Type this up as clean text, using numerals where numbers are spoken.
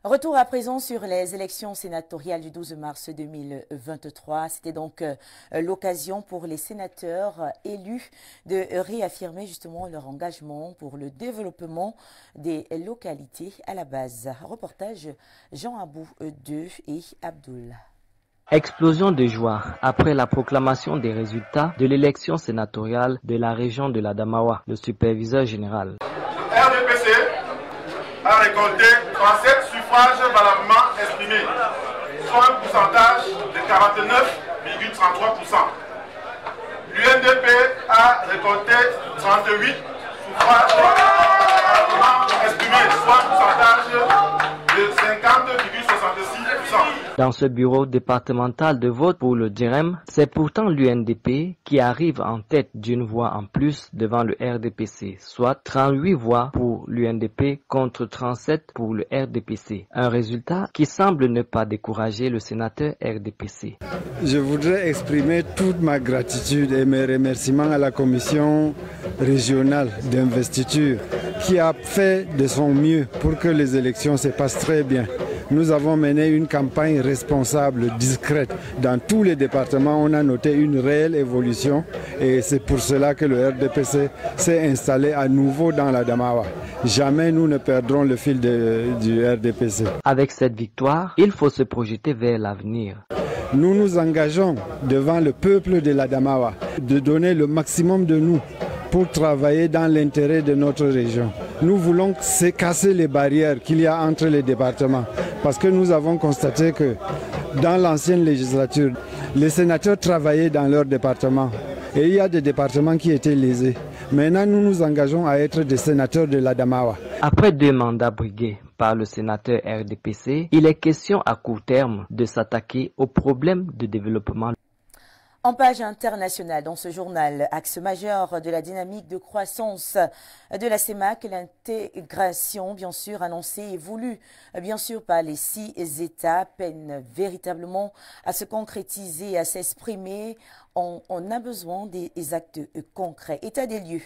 Retour à présent sur les élections sénatoriales du 12 mars 2023. C'était donc l'occasion pour les sénateurs élus de réaffirmer justement leur engagement pour le développement des localités à la base. Reportage Jean Abou II et Abdoul. Explosion de joie après la proclamation des résultats de l'élection sénatoriale de la région de l'Adamawa, le superviseur général. RDPC a récolté 37 suffrages valablement exprimés, soit un pourcentage de 49,33%. L'UNDP a récolté 38 suffrages valablement exprimés, soit un pourcentage de 50,66%. Dans ce bureau départemental de vote pour le DIREM, c'est pourtant l'UNDP qui arrive en tête d'une voix en plus devant le RDPC, soit 38 voix pour l'UNDP contre 37 pour le RDPC. Un résultat qui semble ne pas décourager le sénateur RDPC. Je voudrais exprimer toute ma gratitude et mes remerciements à la commission régionale d'investiture qui a fait de son mieux pour que les élections se passent très bien. Nous avons mené une campagne responsable, discrète. Dans tous les départements, on a noté une réelle évolution et c'est pour cela que le RDPC s'est installé à nouveau dans l'Adamawa. Jamais nous ne perdrons le fil du RDPC. Avec cette victoire, il faut se projeter vers l'avenir. Nous nous engageons devant le peuple de l'Adamawa de donner le maximum de nous pour travailler dans l'intérêt de notre région. Nous voulons casser les barrières qu'il y a entre les départements parce que nous avons constaté que dans l'ancienne législature, les sénateurs travaillaient dans leur département et il y a des départements qui étaient lésés. Maintenant, nous nous engageons à être des sénateurs de l'Adamawa. Après 2 mandats brigués par le sénateur RDPC, il est question à court terme de s'attaquer aux problèmes de développement. En page internationale, dans ce journal, axe majeur de la dynamique de croissance de la CEMAC, l'intégration, bien sûr, annoncée et voulue, bien sûr, par les 6 États, peine véritablement à se concrétiser, à s'exprimer. On a besoin des actes concrets. État des lieux.